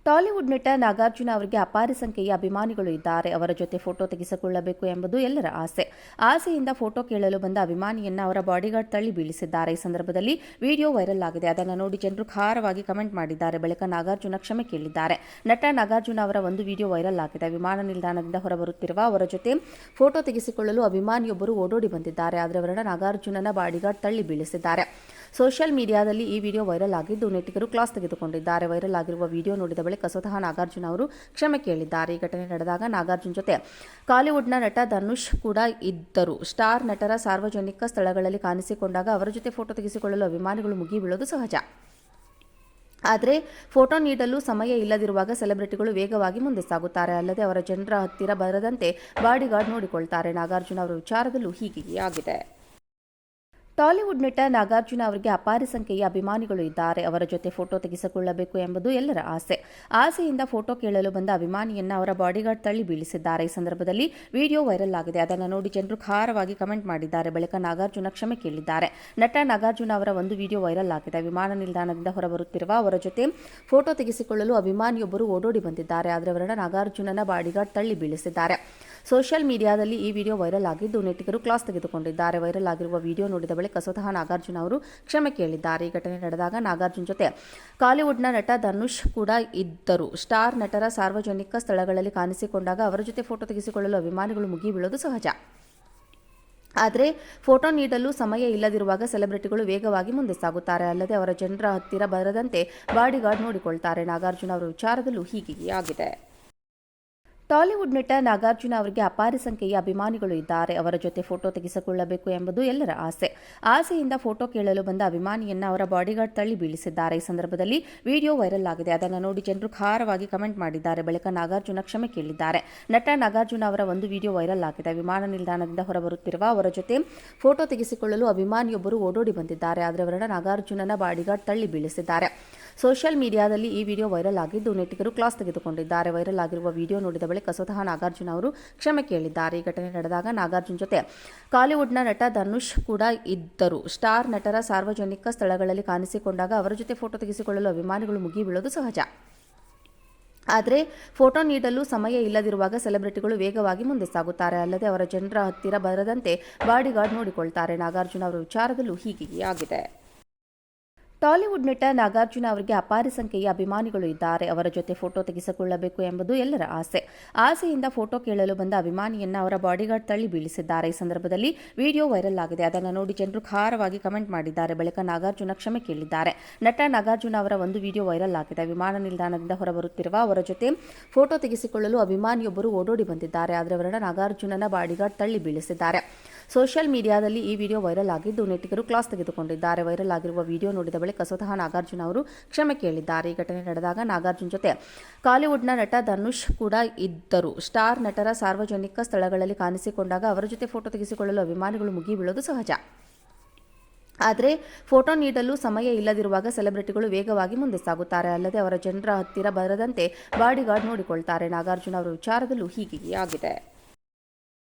Tollywood ನಟ ನಾಗಾರ್ಜುನ ಅವರಿಗೆ ಅಪಾರ ಸಂಖ್ಯೆಯ ಅಭಿಮಾನಿಗಳು ಇದ್ದಾರೆ. ಅವರ ಜೊತೆ ಫೋಟೋ ತೆಗೆಸಿಕೊಳ್ಳಬೇಕು ಎಂಬುದು ಎಲ್ಲರ ಆಸೆ. ಆಸೆಯಿಂದ ಫೋಟೋ ಕೇಳಲು ಬಂದ ಅಭಿಮಾನಿಯನ್ನ ಅವರ ಬಾಡಿಗಾರ್ಡ್ ತಳ್ಳಿ ಬೀಳಿಸಿದ್ದಾರೆ. ಈ ಸಂದರ್ಭದಲ್ಲಿ ವಿಡಿಯೋ ವೈರಲ್ ಆಗಿದೆ. ಅದನ್ನು ನೋಡಿ ಜನರು ಖಾರವಾಗಿ ಕಮೆಂಟ್ ಮಾಡಿದ್ದಾರೆ. ಬಳಿಕ ನಾಗಾರ್ಜುನ ಕ್ಷಮೆ ಕೇಳಿದ್ದಾರೆ. ನಟ ನಾಗಾರ್ಜುನ ಅವರ ಒಂದು ವಿಡಿಯೋ ವೈರಲ್ ಆಗಿದೆ. ವಿಮಾನ ನಿಲ್ದಾಣದಿಂದ ಹೊರಬರುತ್ತಿರುವ ಅವರ ಜೊತೆ ಫೋಟೋ ತೆಗೆಸಿಕೊಳ್ಳಲು ಅಭಿಮಾನಿಯೊಬ್ಬರು ಓಡೋಡಿ ಬಂದಿದ್ದಾರೆ. ಆದರೆ ಅವರನ್ನು ನಾಗಾರ್ಜುನನ ಬಾಡಿಗಾರ್ಡ್ ತಳ್ಳಿ ಬೀಳಿಸಿದ್ದಾರೆ. ಸೋಷಿಯಲ್ ಮೀಡಿಯಾದಲ್ಲಿ ಈ ವಿಡಿಯೋ ವೈರಲ್ ಆಗಿದ್ದು ನೆಟ್ಟಿಗರು ಕ್ಲಾಸ್ ತೆಗೆದುಕೊಂಡಿದ್ದಾರೆ. ವೈರಲ್ ಆಗಿರುವ ವಿಡಿಯೋ ನೋಡಿದ ಬಳಿಕ ಸ್ವತಃ ನಾಗಾರ್ಜುನ ಅವರು ಕ್ಷಮೆ ಕೇಳಿದ್ದಾರೆ. ಈ ಘಟನೆ ನಡೆದಾಗ ನಾಗಾರ್ಜುನ ಜೊತೆ ಕಾಲಿವುಡ್ನ ನಟ ಧನುಷ್ ಕೂಡ ಇದ್ದರು. ಸ್ಟಾರ್ ನಟರ ಸಾರ್ವಜನಿಕ ಸ್ಥಳಗಳಲ್ಲಿ ಕಾಣಿಸಿಕೊಂಡಾಗ ಅವರ ಜೊತೆ ಫೋಟೋ ತೆಗೆಸಿಕೊಳ್ಳಲು ಅಭಿಮಾನಿಗಳು ಮುಗಿಬೀಳೋದು ಸಹಜ. ಆದರೆ ಫೋಟೋ ನೀಡಲು ಸಮಯ ಇಲ್ಲದಿರುವಾಗ ಸೆಲೆಬ್ರಿಟಿಗಳು ವೇಗವಾಗಿ ಮುಂದೆ ಸಾಗುತ್ತಾರೆ. ಅಲ್ಲದೆ ಅವರ ಜನರ ಹತ್ತಿರ ಬರದಂತೆ ಬಾಡಿಗಾರ್ಡ್ ನೋಡಿಕೊಳ್ತಾರೆ. ನಾಗಾರ್ಜುನ ಅವರ ವಿಚಾರದಲ್ಲೂ ಹೀಗೆ ಆಗಿದೆ. ಟಾಲಿವುಡ್ ನಟ ನಾಗಾರ್ಜುನ ಅವರಿಗೆ ಅಪಾರ ಸಂಖ್ಯೆಯ ಅಭಿಮಾನಿಗಳು ಇದ್ದಾರೆ. ಅವರ ಜೊತೆ ಫೋಟೋ ತೆಗೆಸಿಕೊಳ್ಳಬೇಕು ಎಂಬುದು ಎಲ್ಲರ ಆಸೆ. ಆಸೆಯಿಂದ ಫೋಟೋ ಕೇಳಲು ಬಂದ ಅಭಿಮಾನಿಯನ್ನ ಅವರ ಬಾಡಿಗಾರ್ಡ್ ತಳ್ಳಿ ಬೀಳಿಸಿದ್ದಾರೆ. ಈ ಸಂದರ್ಭದಲ್ಲಿ ವಿಡಿಯೋ ವೈರಲ್ ಆಗಿದೆ. ಅದನ್ನು ನೋಡಿ ಜನರು ಖಾರವಾಗಿ ಕಮೆಂಟ್ ಮಾಡಿದ್ದಾರೆ. ಬಳಿಕ ನಾಗಾರ್ಜುನ ಕ್ಷಮೆ ಕೇಳಿದ್ದಾರೆ. ನಟ ನಾಗಾರ್ಜುನ ಅವರ ಒಂದು ವಿಡಿಯೋ ವೈರಲ್ ಆಗಿದೆ. ವಿಮಾನ ನಿಲ್ದಾಣದಿಂದ ಹೊರಬರುತ್ತಿರುವ ಅವರ ಜೊತೆ ಫೋಟೋ ತೆಗೆಸಿಕೊಳ್ಳಲು ಅಭಿಮಾನಿಯೊಬ್ಬರು ಓಡೋಡಿ ಬಂದಿದ್ದಾರೆ. ಆದರೆ ಅವರನ್ನು ನಾಗಾರ್ಜುನನ ಬಾಡಿಗಾರ್ಡ್ ತಳ್ಳಿ ಬೀಳಿಸಿದ್ದಾರೆ. ಸೋಷಿಯಲ್ ಮೀಡಿಯಾದಲ್ಲಿ ಈ ವಿಡಿಯೋ ವೈರಲ್ ಆಗಿದ್ದು ನೆಟ್ಟಿಗರು ಕ್ಲಾಸ್ ತೆಗೆದುಕೊಂಡಿದ್ದಾರೆ. ವೈರಲ್ ಆಗಿರುವ ವಿಡಿಯೋ ನೋಡಿದ ಬಳಿಕ ಸ್ವತಃ ನಾಗಾರ್ಜುನ ಅವರು ಕ್ಷಮೆ ಕೇಳಿದ್ದಾರೆ. ಈ ಘಟನೆ ನಡೆದಾಗ ನಾಗಾರ್ಜುನ ಜೊತೆ ಕಾಲಿವುಡ್ನ ನಟ ಧನುಷ್ ಕೂಡ ಇದ್ದರು. ಸ್ಟಾರ್ ನಟರ ಸಾರ್ವಜನಿಕ ಸ್ಥಳಗಳಲ್ಲಿ ಕಾಣಿಸಿಕೊಂಡಾಗ ಅವರ ಜೊತೆ ಫೋಟೋ ತೆಗೆಸಿಕೊಳ್ಳಲು ಅಭಿಮಾನಿಗಳು ಮುಗಿಬೀಳೋದು ಸಹಜ. ಆದರೆ ಫೋಟೋ ನೀಡಲು ಸಮಯ ಇಲ್ಲದಿರುವಾಗ ಸೆಲೆಬ್ರಿಟಿಗಳು ವೇಗವಾಗಿ ಮುಂದೆ ಸಾಗುತ್ತಾರೆ. ಅಲ್ಲದೆ ಅವರ ಜನರ ಹತ್ತಿರ ಬರದಂತೆ ಬಾಡಿಗಾರ್ಡ್ ನೋಡಿಕೊಳ್ತಾರೆ. ನಾಗಾರ್ಜುನ ಅವರ ವಿಚಾರದಲ್ಲೂ ಹೀಗೆ ಆಗಿದೆ. ಟಾಲಿವುಡ್ ನಟ ನಾಗಾರ್ಜುನ ಅವರಿಗೆ ಅಪಾರ ಸಂಖ್ಯೆಯ ಅಭಿಮಾನಿಗಳು ಇದ್ದಾರೆ. ಅವರ ಜೊತೆ ಫೋಟೋ ತೆಗೆಸಿಕೊಳ್ಳಬೇಕು ಎಂಬುದು ಎಲ್ಲರ ಆಸೆ. ಆಸೆಯಿಂದ ಫೋಟೋ ಕೇಳಲು ಬಂದ ಅಭಿಮಾನಿಯನ್ನ ಅವರ ಬಾಡಿಗಾರ್ಡ್ ತಳ್ಳಿ ಬೀಳಿಸಿದ್ದಾರೆ. ಈ ಸಂದರ್ಭದಲ್ಲಿ ವಿಡಿಯೋ ವೈರಲ್ ಆಗಿದೆ. ಅದನ್ನು ನೋಡಿ ಜನರು ಖಾರವಾಗಿ ಕಮೆಂಟ್ ಮಾಡಿದ್ದಾರೆ. ಬಳಿಕ ನಾಗಾರ್ಜುನ ಕ್ಷಮೆ ಕೇಳಿದ್ದಾರೆ. ನಟ ನಾಗಾರ್ಜುನ ಅವರ ಒಂದು ವಿಡಿಯೋ ವೈರಲ್ ಆಗಿದೆ. ವಿಮಾನ ನಿಲ್ದಾಣದಿಂದ ಹೊರಬರುತ್ತಿರುವ ಅವರ ಜೊತೆ ಫೋಟೋ ತೆಗೆಸಿಕೊಳ್ಳಲು ಅಭಿಮಾನಿಯೊಬ್ಬರು ಓಡೋಡಿ ಬಂದಿದ್ದಾರೆ. ಆದರೆ ಅವರನ್ನು ನಾಗಾರ್ಜುನನ ಬಾಡಿಗಾರ್ಡ್ ತಳ್ಳಿ ಬೀಳಿಸಿದ್ದಾರೆ. ಸೋಷಿಯಲ್ ಮೀಡಿಯಾದಲ್ಲಿ ಈ ವಿಡಿಯೋ ವೈರಲ್ ಆಗಿದ್ದು ನೆಟ್ಟಿಗರು ಕ್ಲಾಸ್ ತೆಗೆದುಕೊಂಡಿದ್ದಾರೆ. ವೈರಲ್ ಆಗಿರುವ ವಿಡಿಯೋ ನೋಡಿದ ಬಳಿಕ ಸ್ವತಃ ನಾಗಾರ್ಜುನ ಅವರು ಕ್ಷಮೆ ಕೇಳಿದ್ದಾರೆ. ಈ ಘಟನೆ ನಡೆದಾಗ ನಾಗಾರ್ಜುನ ಜೊತೆ ಕಾಲಿವುಡ್ನ ನಟ ಧನುಷ್ ಕೂಡ ಇದ್ದರು. ಸ್ಟಾರ್ ನಟರ ಸಾರ್ವಜನಿಕ ಸ್ಥಳಗಳಲ್ಲಿ ಕಾಣಿಸಿಕೊಂಡಾಗ ಅವರ ಜೊತೆ ಫೋಟೋ ತೆಗೆಸಿಕೊಳ್ಳಲು ಅಭಿಮಾನಿಗಳು ಮುಗಿಬೀಳೋದು ಸಹಜ. ಆದರೆ ಫೋಟೋ ನೀಡಲು ಸಮಯ ಇಲ್ಲದಿರುವಾಗ ಸೆಲೆಬ್ರಿಟಿಗಳು ವೇಗವಾಗಿ ಮುಂದೆ ಸಾಗುತ್ತಾರೆ. ಅಲ್ಲದೆ ಅವರ ಜನರ ಹತ್ತಿರ ಬರದಂತೆ ಬಾಡಿಗಾರ್ಡ್ ನೋಡಿಕೊಳ್ತಾರೆ. ನಾಗಾರ್ಜುನ ಅವರ ವಿಚಾರದಲ್ಲೂ ಹೀಗೆ ಆಗಿದೆ. ಟಾಲಿವುಡ್ ನಟ ನಾಗಾರ್ಜುನ ಅವರಿಗೆ ಅಪಾರ ಸಂಖ್ಯೆಯ ಅಭಿಮಾನಿಗಳು ಇದ್ದಾರೆ. ಅವರ ಜೊತೆ ಫೋಟೋ ತೆಗೆಸಿಕೊಳ್ಳಬೇಕು ಎಂಬುದು ಎಲ್ಲರ ಆಸೆ. ಆಸೆಯಿಂದ ಫೋಟೋ ಕೇಳಲು ಬಂದ ಅಭಿಮಾನಿಯನ್ನ ಅವರ ಬಾಡಿಗಾರ್ಡ್ ತಳ್ಳಿ ಬೀಳಿಸಿದ್ದಾರೆ. ಈ ಸಂದರ್ಭದಲ್ಲಿ ವಿಡಿಯೋ ವೈರಲ್ ಆಗಿದೆ. ಅದನ್ನು ನೋಡಿ ಜನರು ಖಾರವಾಗಿ ಕಮೆಂಟ್ ಮಾಡಿದ್ದಾರೆ. ಬಳಿಕ ನಾಗಾರ್ಜುನ ಕ್ಷಮೆ ಕೇಳಿದ್ದಾರೆ. ನಟ ನಾಗಾರ್ಜುನ ಅವರ ಒಂದು ವಿಡಿಯೋ ವೈರಲ್ ಆಗಿದೆ. ವಿಮಾನ ನಿಲ್ದಾಣದಿಂದ ಹೊರಬರುತ್ತಿರುವ ಅವರ ಜೊತೆ ಫೋಟೋ ತೆಗೆಸಿಕೊಳ್ಳಲು ಅಭಿಮಾನಿಯೊಬ್ಬರು ಓಡೋಡಿ ಬಂದಿದ್ದಾರೆ. ಆದರೆ ಅವರನ್ನು ನಾಗಾರ್ಜುನನ ಬಾಡಿಗಾರ್ಡ್ ತಳ್ಳಿ ಬೀಳಿಸಿದ್ದಾರೆ. ಸೋಷಿಯಲ್ ಮೀಡಿಯಾದಲ್ಲಿ ಈ ವಿಡಿಯೋ ವೈರಲ್ ಆಗಿದ್ದು ನೆಟ್ಟಿಗರು ಕ್ಲಾಸ್ ತೆಗೆದುಕೊಂಡಿದ್ದಾರೆ. ವೈರಲ್ ಆಗಿರುವ ವಿಡಿಯೋ ನೋಡಿದ ಬಳಿಕ ಸ್ವತಃ ನಾಗಾರ್ಜುನ ಅವರು ಕ್ಷಮೆ ಕೇಳಿದ್ದಾರೆ. ಈ ಘಟನೆ ನಡೆದಾಗ ನಾಗಾರ್ಜುನ ಜೊತೆ ಕಾಲಿವುಡ್ನ ನಟ ಧನುಷ್ ಕೂಡ ಇದ್ದರು. ಸ್ಟಾರ್ ನಟರ ಸಾರ್ವಜನಿಕ ಸ್ಥಳಗಳಲ್ಲಿ ಕಾಣಿಸಿಕೊಂಡಾಗ ಅವರ ಜೊತೆ ಫೋಟೋ ತೆಗೆಸಿಕೊಳ್ಳಲು ಅಭಿಮಾನಿಗಳು ಮುಗಿಬೀಳೋದು ಸಹಜ. ಆದರೆ ಫೋಟೋ ನೀಡಲು ಸಮಯ ಇಲ್ಲದಿರುವಾಗ ಸೆಲೆಬ್ರಿಟಿಗಳು ವೇಗವಾಗಿ ಮುಂದೆ ಸಾಗುತ್ತಾರೆ. ಅಲ್ಲದೆ ಅವರ ಜನರ ಹತ್ತಿರ ಬರದಂತೆ ಬಾಡಿಗಾರ್ಡ್ ನೋಡಿಕೊಳ್ತಾರೆ. ನಾಗಾರ್ಜುನ ಅವರ ವಿಚಾರದಲ್ಲೂ ಹೀಗೆ ಆಗಿದೆ.